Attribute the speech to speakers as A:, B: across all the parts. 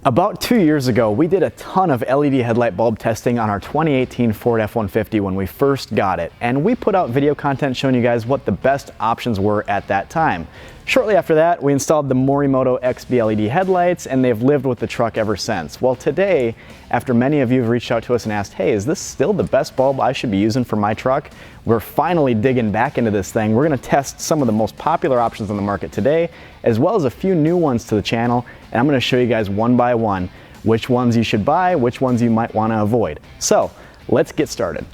A: About 2 years ago, we did a ton of LED headlight bulb testing on our 2018 Ford F150 when we first got it, and we put out video content showing you guys what the best options were at that time. Shortly after that, we installed the Morimoto XB LED headlights, and they've lived with the truck ever since. Well, today, after many of you have reached out to us and asked, hey, is this still the best bulb I should be using for my truck? We're finally digging back into this thing. We're gonna test some of the most popular options on the market today, as well as a few new ones to the channel, and I'm gonna show you guys one by one which ones you should buy, which ones you might wanna avoid. So, let's get started.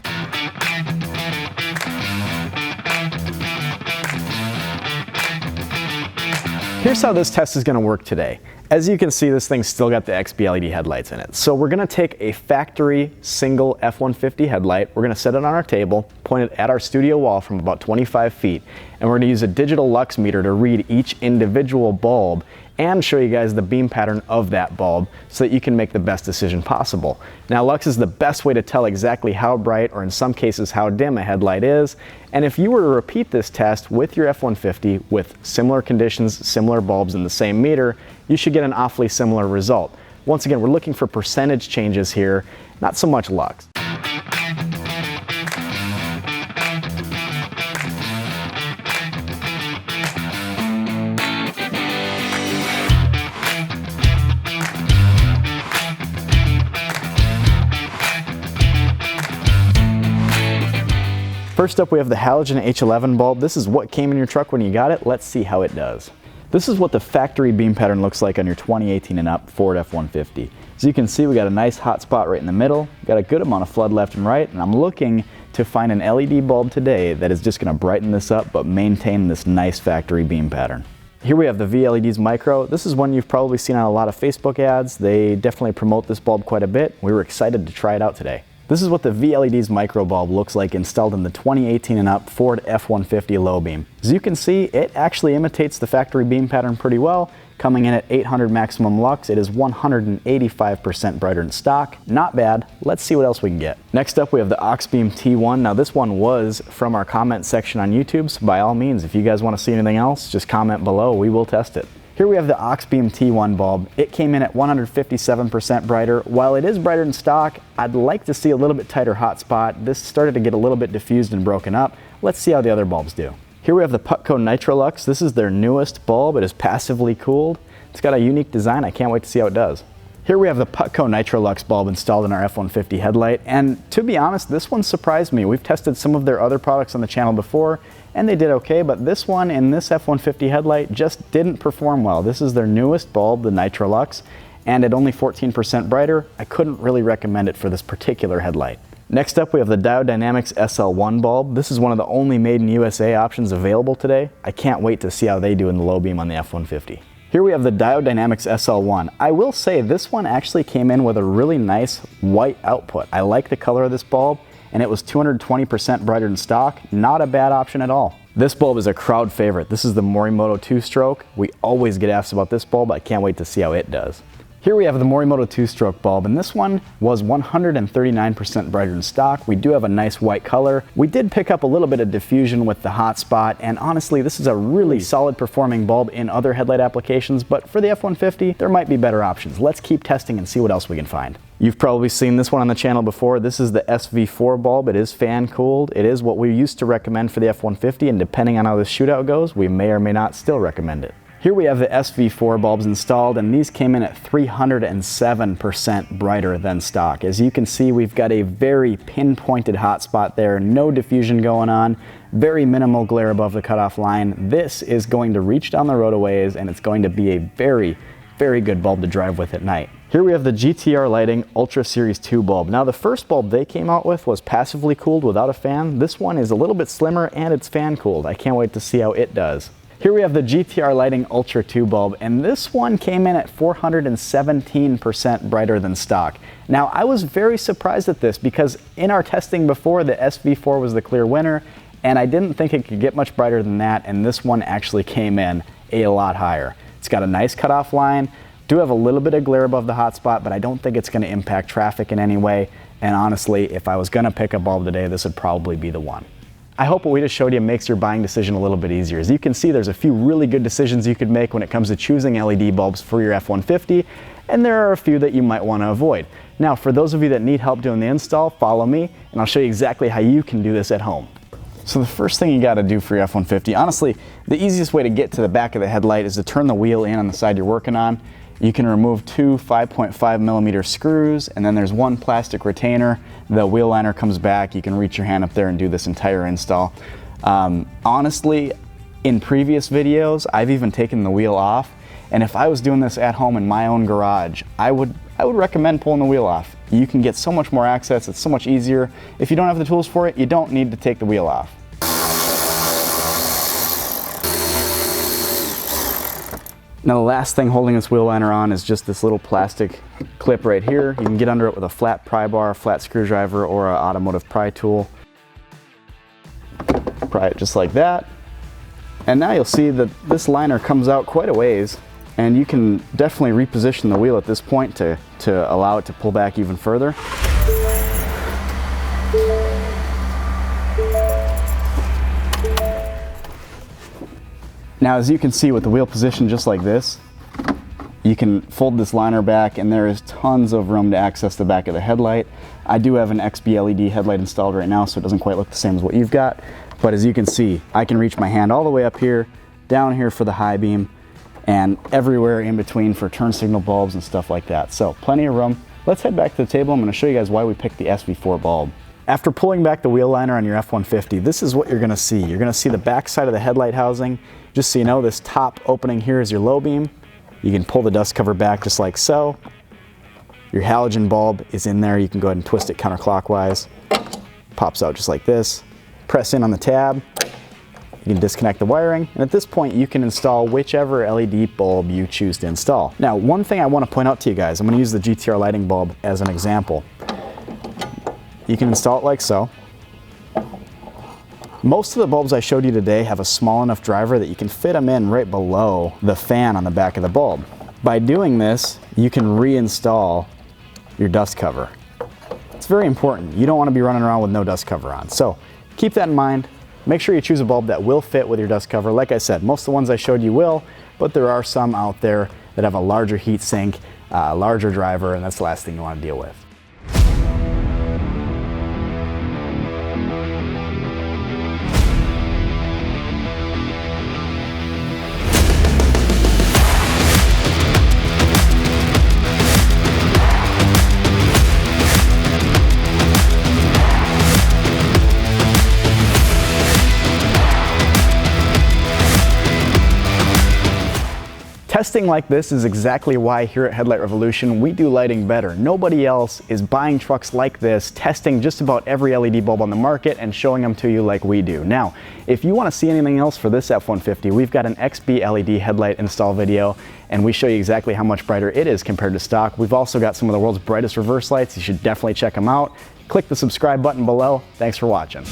A: Here's how this test is going to work today. As you can see, this thing's still got the XB LED headlights in it. So we're going to take a factory single F150 headlight, we're going to set it on our table, point it at our studio wall from about 25 feet, and we're going to use a digital lux meter to read each individual bulb and show you guys the beam pattern of that bulb so that you can make the best decision possible. Now, lux is the best way to tell exactly how bright, or in some cases how dim, a headlight is, and if you were to repeat this test with your F150 with similar conditions, similar bulbs in the same meter, you should get an awfully similar result. Once again, we're looking for percentage changes here, not so much lux. First up, we have the Halogen H11 bulb. This is what came in your truck when you got it. Let's see how it does. This is what the factory beam pattern looks like on your 2018 and up Ford F150. As you can see, we got a nice hot spot right in the middle, got a good amount of flood left and right, and I'm looking to find an LED bulb today that is just gonna brighten this up but maintain this nice factory beam pattern. Here we have the VLEDS Micro. This is one you've probably seen on a lot of Facebook ads. They definitely promote this bulb quite a bit. We were excited to try it out today. This is what the VLEDS Micro bulb looks like installed in the 2018 and up Ford F150 low beam. As you can see, it actually imitates the factory beam pattern pretty well. Coming in at 800 maximum lux, it is 185% brighter than stock. Not bad. Let's see what else we can get. Next up, we have the AUXBEAM T1. Now, this one was from our comment section on YouTube, so by all means, if you guys want to see anything else, just comment below. We will test it. Here we have the AUXBEAM T1 bulb. It came in at 157% brighter. While it is brighter than stock, I'd like to see a little bit tighter hot spot. This started to get a little bit diffused and broken up. Let's see how the other bulbs do. Here we have the Putco Nitrolux. This is their newest bulb. It is passively cooled. It's got a unique design. I can't wait to see how it does. Here we have the Putco Nitrolux bulb installed in our F150 headlight, and to be honest, this one surprised me. We've tested some of their other products on the channel before, and they did okay, but this one in this F150 headlight just didn't perform well. This is their newest bulb, the Nitrolux, and at only 14% brighter, I couldn't really recommend it for this particular headlight. Next up, we have the Diode Diynamic SL1 bulb. This is one of the only made in USA options available today. I can't wait to see how they do in the low beam on the F150. Here we have the Diode Diynamic SL1. I will say this one actually came in with a really nice white output. I like the color of this bulb, and it was 220% brighter than stock. Not a bad option at all. This bulb is a crowd favorite. This is the Morimoto 2-stroke. We always get asked about this bulb. I can't wait to see how it does. Here we have the Morimoto 2-stroke bulb, and this one was 139% brighter than stock. We do have a nice white color. We did pick up a little bit of diffusion with the hot spot, and honestly, this is a really solid performing bulb in other headlight applications, but for the F150, there might be better options. Let's keep testing and see what else we can find. You've probably seen this one on the channel before. This is the SV4 bulb. It is fan cooled. It is what we used to recommend for the F150, and depending on how this shootout goes, we may or may not still recommend it. Here we have the SV4 bulbs installed, and these came in at 307% brighter than stock. As you can see, we've got a very pinpointed hot spot there, no diffusion going on, very minimal glare above the cutoff line. This is going to reach down the road a ways, and it's going to be a very, very good bulb to drive with at night. Here we have the GTR Lighting Ultra Series 2 bulb. Now, the first bulb they came out with was passively cooled without a fan. This one is a little bit slimmer, and it's fan cooled. I can't wait to see how it does. Here we have the GTR Lighting Ultra 2 bulb, and this one came in at 417% brighter than stock. Now, I was very surprised at this because in our testing before, the SV4 was the clear winner, and I didn't think it could get much brighter than that, and this one actually came in a lot higher. It's got a nice cutoff line, do have a little bit of glare above the hotspot, but I don't think it's going to impact traffic in any way, and honestly, if I was going to pick a bulb today, this would probably be the one. I hope what we just showed you makes your buying decision a little bit easier. As you can see, there's a few really good decisions you could make when it comes to choosing LED bulbs for your F-150. and there are a few that you might want to avoid. Now, for those of you that need help doing the install, follow me, and I'll show you exactly how you can do this at home. So the first thing you got to do for your F-150, honestly, the easiest way to get to the back of the headlight is to turn the wheel in on the side you're working on. You can remove two 5.5mm screws, and then there's one plastic retainer. The wheel liner comes back. You can reach your hand up there and do this entire install. Honestly, in previous videos, I've even taken the wheel off, and if I was doing this at home in my own garage, I would recommend pulling the wheel off. You can get so much more access, it's so much easier. If you don't have the tools for it, you don't need to take the wheel off. Now the last thing holding this wheel liner on is just this little plastic clip right here. You can get under it with a flat pry bar, flat screwdriver, or an automotive pry tool. Pry it just like that. And now you'll see that this liner comes out quite a ways, and you can definitely reposition the wheel at this point to allow it to pull back even further. Now, as you can see with the wheel positioned just like this, you can fold this liner back and there is tons of room to access the back of the headlight. I do have an XB LED headlight installed right now, so it doesn't quite look the same as what you've got. But as you can see, I can reach my hand all the way up here, down here for the high beam, and everywhere in between for turn signal bulbs and stuff like that. So plenty of room. Let's head back to the table. I'm going to show you guys why we picked the SV4 bulb. After pulling back the wheel liner on your F-150, this is what you're going to see. You're going to see the back side of the headlight housing. Just so you know, this top opening here is your low beam. You can pull the dust cover back just like so. Your halogen bulb is in there. You can go ahead and twist it counterclockwise. Pops out just like this. Press in on the tab. You can disconnect the wiring, and at this point you can install whichever LED bulb you choose to install. Now, one thing I want to point out to you guys, I'm going to use the GTR lighting bulb as an example. You can install it like so. Most of the bulbs I showed you today have a small enough driver that you can fit them in right below the fan on the back of the bulb. By doing this, you can reinstall your dust cover. It's very important. You don't want to be running around with no dust cover on. So keep that in mind. Make sure you choose a bulb that will fit with your dust cover. Like I said, most of the ones I showed you will, but there are some out there that have a larger heat sink, larger driver, and that's the last thing you want to deal with. Testing like this is exactly why here at Headlight Revolution we do lighting better. Nobody else is buying trucks like this, testing just about every LED bulb on the market and showing them to you like we do. Now, if you want to see anything else for this F-150, we've got an XB LED headlight install video, and we show you exactly how much brighter it is compared to stock. We've also got some of the world's brightest reverse lights. You should definitely check them out. Click the subscribe button below. Thanks for watching.